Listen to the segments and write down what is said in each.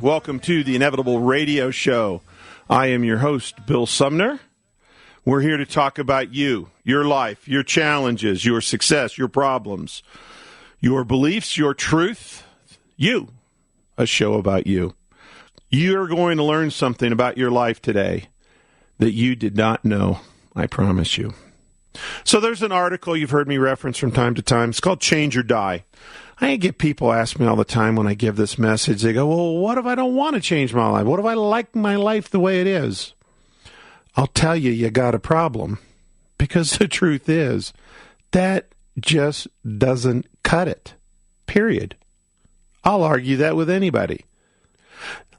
Welcome to the Inevitable Radio Show. I am your host, Bill Sumner. We're here to talk about you, your life, your challenges, your success, your problems, your beliefs, your truth. You, a show about you. You're going to learn something about your life today that you did not know, I promise you. So there's an article you've heard me reference from time to time. It's called Change or Die. I get people ask me all the time when I give this message. They go, well, what if I don't want to change my life? What if I like my life the way it is? I'll tell you, you got a problem. Because the truth is, that just doesn't cut it. Period. I'll argue that with anybody.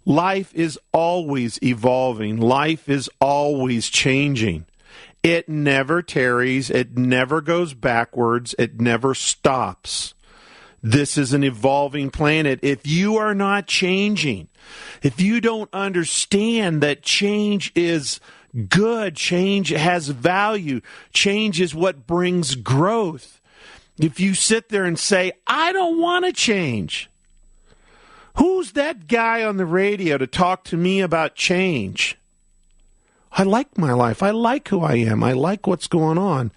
Life is always evolving. Life is always changing. It never tarries. It never goes backwards. It never stops. This is an evolving planet. If you are not changing, if you don't understand that change is good, change has value, change is what brings growth. If you sit there and say, I don't want to change, who's that guy on the radio to talk to me about change? I like my life. I like who I am. I like what's going on.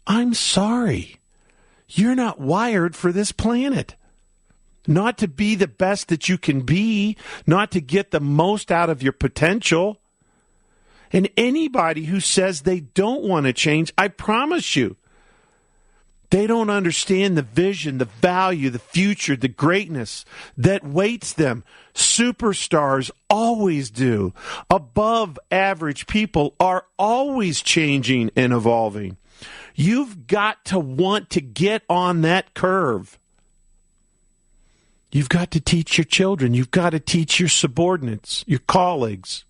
I'm sorry. You're not wired for this planet. Not to be the best that you can be, not to get the most out of your potential. And anybody who says they don't want to change, I promise you, they don't understand the vision, the value, the future, the greatness that waits them. Superstars always do. Above average people are always changing and evolving. You've got to want to get on that curve. You've got to teach your children. You've got to teach your subordinates, your colleagues,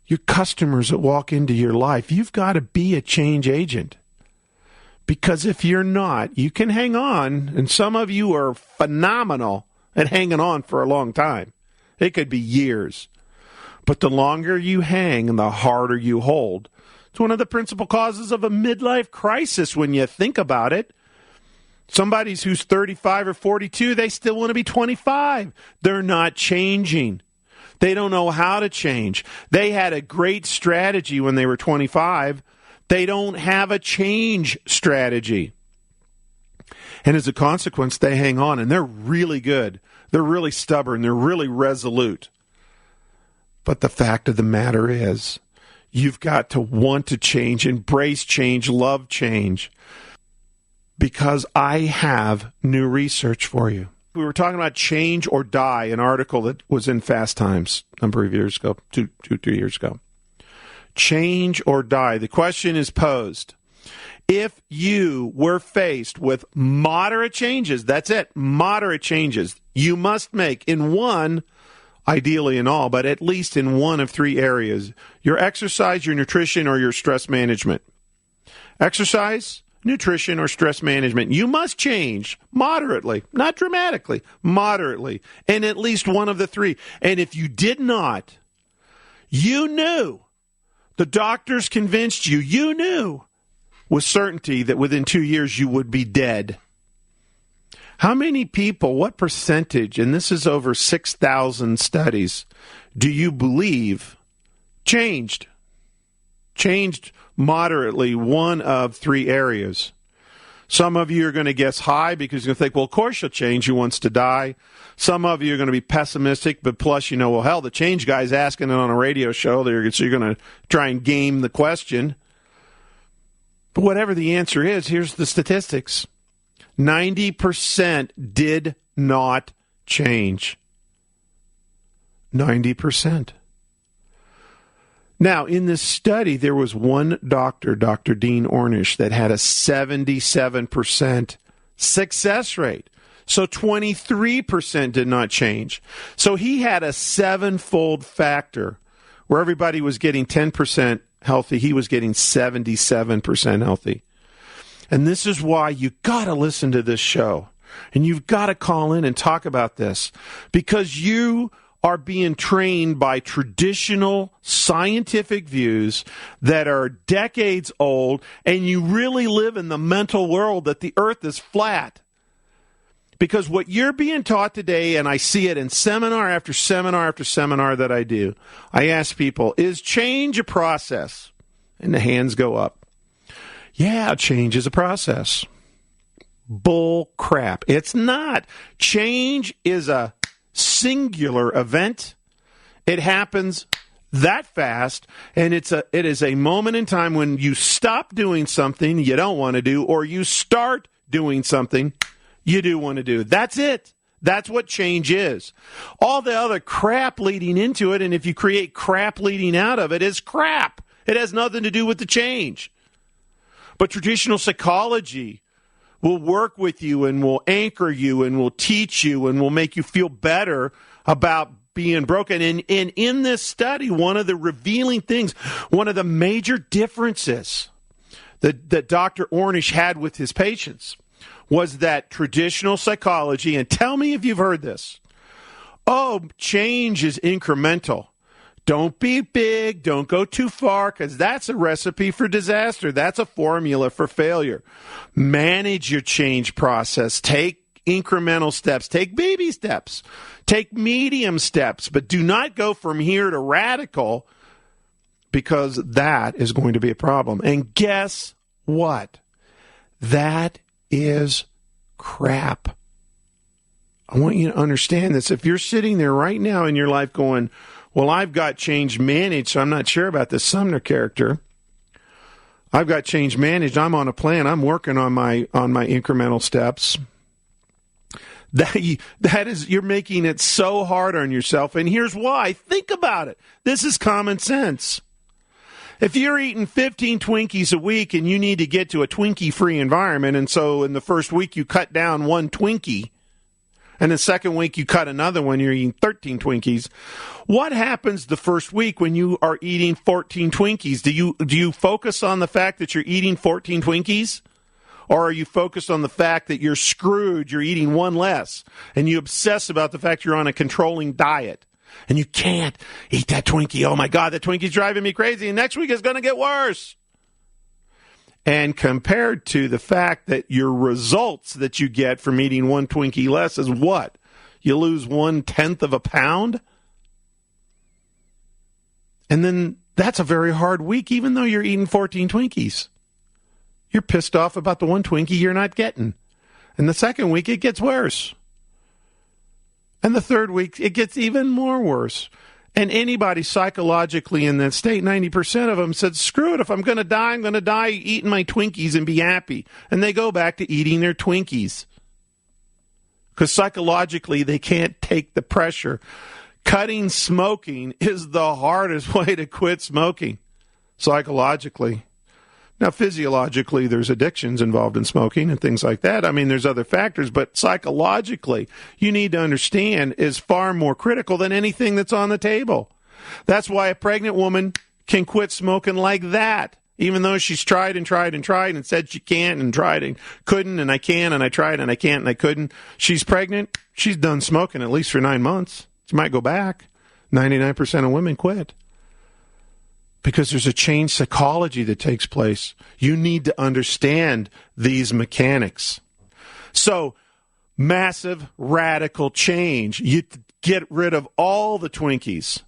your customers that walk into your life. You've got to be a change agent. Because if you're not, you can hang on, and some of you are phenomenal at hanging on for a long time. It could be years. But the longer you hang and the harder you hold. It's one of the principal causes of a midlife crisis when you think about it. Somebody who's 35 or 42, they still want to be 25. They're not changing. They don't know how to change. They had a great strategy when they were 25. They don't have a change strategy. And as a consequence, they hang on, and they're really good. They're really stubborn. They're really resolute. But the fact of the matter is, you've got to want to change, embrace change, love change. Because I have new research for you. We were talking about Change or Die, an article that was in Fast Times a number of years ago, two years ago. Change or die. The question is posed. If you were faced with moderate changes, that's it, moderate changes, you must make in one, ideally in all, but at least in one of three areas: your exercise, your nutrition, or your stress management. Exercise, nutrition, or stress management. You must change moderately, not dramatically, moderately, in at least one of the three. And if you did not, you knew, the doctors convinced you, you knew with certainty that within 2 years you would be dead. How many people, what percentage, and this is over 6,000 studies, do you believe changed? Changed moderately one of three areas. Some of you are going to guess high because you're going to think, well, of course you'll change. Who wants to die? Some of you are going to be pessimistic, but plus, well, hell, the change guy's asking it on a radio show. So you're going to try and game the question. But whatever the answer is, here's the statistics. 90% did not change. 90%. Now, in this study, there was one doctor, Dr. Dean Ornish, that had a 77% success rate. So 23% did not change. So he had a sevenfold factor. Where everybody was getting 10% healthy, he was getting 77% healthy. And this is why you got to listen to this show. And you've got to call in and talk about this. Because you are being trained by traditional scientific views that are decades old, and you really live in the mental world that the earth is flat. Because what you're being taught today, and I see it in seminar after seminar after seminar that I do, I ask people, is change a process? And the hands go up. Yeah, change is a process. Bull crap. It's not. Change is a singular event. It happens that fast, and it is a moment in time when you stop doing something you don't want to do, or you start doing something you do want to do. That's it. That's what change is. All the other crap leading into it, and if you create crap leading out of it, is crap. It has nothing to do with the change. But traditional psychology will work with you and will anchor you and will teach you and will make you feel better about being broken. And in this study, one of the revealing things, one of the major differences that Dr. Ornish had with his patients was that traditional psychology, and tell me if you've heard this, change is incremental. Don't be big, don't go too far, because that's a recipe for disaster. That's a formula for failure. Manage your change process. Take incremental steps. Take baby steps. Take medium steps, but do not go from here to radical, because that is going to be a problem. And guess what? That is crap. I want you to understand this. If you're sitting there right now in your life going, well, I've got change managed, so I'm not sure about this Sumner character. I've got change managed. I'm on a plan. I'm working on my incremental steps. That is, you're making it so hard on yourself. And here's why. Think about it. This is common sense. If you're eating 15 Twinkies a week and you need to get to a Twinkie-free environment, and so in the first week you cut down one Twinkie, and the second week you cut another one, you're eating 13 Twinkies. What happens the first week when you are eating 14 Twinkies? Do you focus on the fact that you're eating 14 Twinkies? Or are you focused on the fact that you're screwed, you're eating one less, and you obsess about the fact you're on a controlling diet, and you can't eat that Twinkie? Oh, my God, that Twinkie's driving me crazy, and next week it's going to get worse. And compared to the fact that your results that you get from eating one Twinkie less is what? You lose 1/10 of a pound? And then that's a very hard week, even though you're eating 14 Twinkies. You're pissed off about the one Twinkie you're not getting. And the second week, it gets worse. And the third week, it gets even more worse. And anybody psychologically in that state, 90% of them said, screw it, if I'm going to die, I'm going to die eating my Twinkies and be happy. And they go back to eating their Twinkies. Because psychologically, they can't take the pressure. Cutting smoking is the hardest way to quit smoking, psychologically. Now, physiologically, there's addictions involved in smoking and things like that. I mean, there's other factors, but psychologically, you need to understand, is far more critical than anything that's on the table. That's why a pregnant woman can quit smoking like that, even though she's tried and tried and tried and said she can't and tried and couldn't, and I can and I tried and I can't and I couldn't. She's pregnant. She's done smoking at least for 9 months. She might go back. 99% of women quit. Because there's a change psychology that takes place. You need to understand these mechanics. So, massive, radical change. You get rid of all the Twinkies.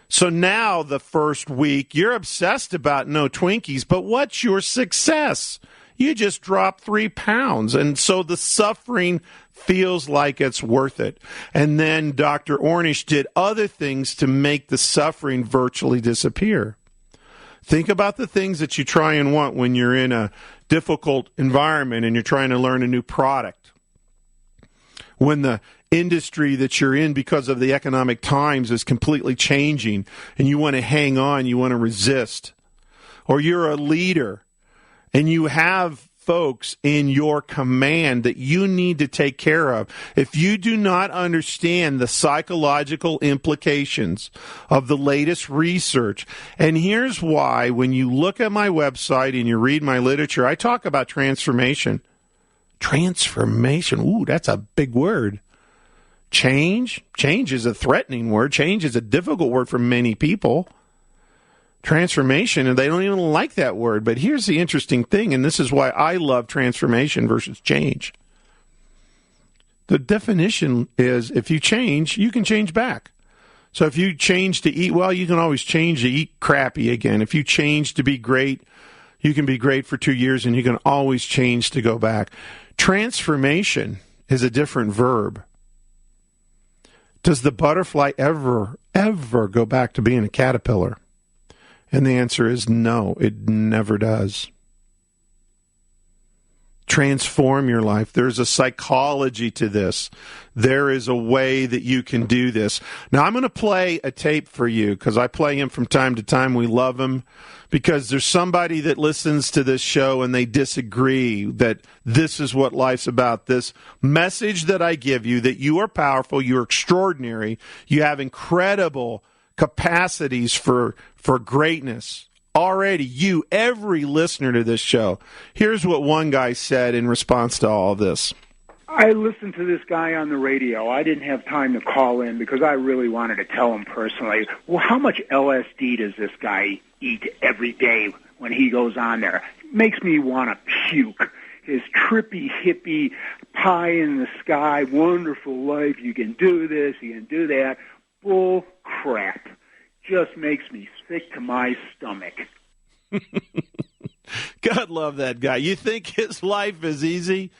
So now the first week, you're obsessed about no Twinkies, but what's your success? You just dropped 3 pounds, and so the suffering feels like it's worth it. And then Dr. Ornish did other things to make the suffering virtually disappear. Think about the things that you try and want when you're in a difficult environment and you're trying to learn a new product. When the industry that you're in, because of the economic times, is completely changing and you want to hang on, you want to resist. Or you're a leader and you have folks in your command that you need to take care of. If you do not understand the psychological implications of the latest research, and here's why, when you look at my website and you read my literature, I talk about transformation. Transformation, ooh, that's a big word. Change is a threatening word. Change is a difficult word for many people. Transformation, and they don't even like that word. But here's the interesting thing, and this is why I love transformation versus change. The definition is if you change, you can change back. So if you change to eat well, you can always change to eat crappy again. If you change to be great, you can be great for 2 years, and you can always change to go back. Transformation is a different verb. Does the butterfly ever go back to being a caterpillar? And the answer is no, it never does. Transform your life. There's a psychology to this. There is a way that you can do this. Now, I'm going to play a tape for you because I play him from time to time. We love him because there's somebody that listens to this show and they disagree that this is what life's about. This message that I give you, that you are powerful, you're extraordinary, you have incredible capacities for greatness. Already, you, every listener to this show. Here's what one guy said in response to all of this. I listened to this guy on the radio. I didn't have time to call in because I really wanted to tell him personally, well, how much LSD does this guy eat every day when he goes on there? It makes me want to puke. His trippy, hippie, pie in the sky, wonderful life, you can do this, you can do that. Bull crap. Just makes me sick to my stomach. God love that guy. You think his life is easy?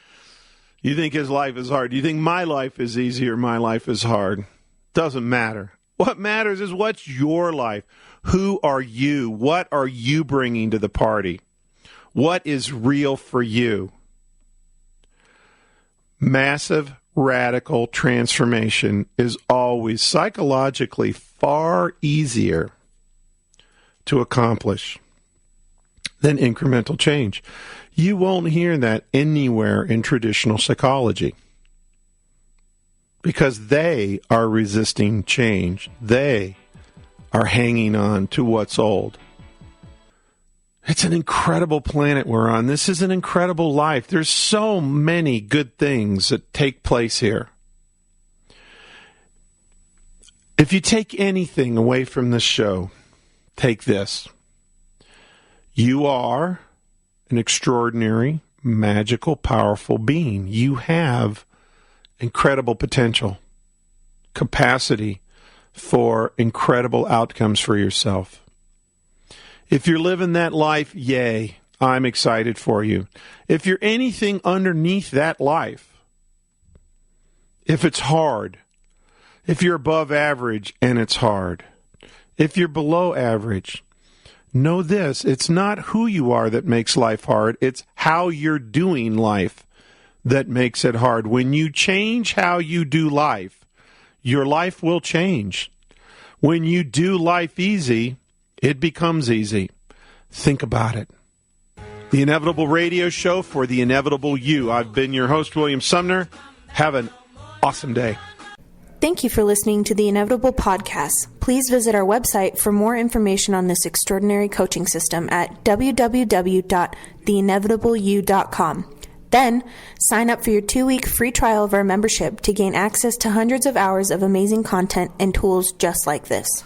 You think his life is hard? You think my life is easy or my life is hard? Doesn't matter. What matters is what's your life. Who are you? What are you bringing to the party? What is real for you? Massive, radical transformation is always psychologically far easier to accomplish than incremental change. You won't hear that anywhere in traditional psychology because they are resisting change. They are hanging on to what's old. It's an incredible planet we're on. This is an incredible life. There's so many good things that take place here. If you take anything away from this show, take this. You are an extraordinary, magical, powerful being. You have incredible potential, capacity for incredible outcomes for yourself. If you're living that life, yay, I'm excited for you. If you're anything underneath that life, if it's hard, if you're above average and it's hard, if you're below average, know this, it's not who you are that makes life hard, it's how you're doing life that makes it hard. When you change how you do life, your life will change. When you do life easy, it becomes easy. Think about it. The Inevitable Radio Show for the Inevitable You. I've been your host, William Sumner. Have an awesome day. Thank you for listening to the Inevitable Podcast. Please visit our website for more information on this extraordinary coaching system at www.theinevitableyou.com. Then, sign up for your 2-week free trial of our membership to gain access to hundreds of hours of amazing content and tools just like this.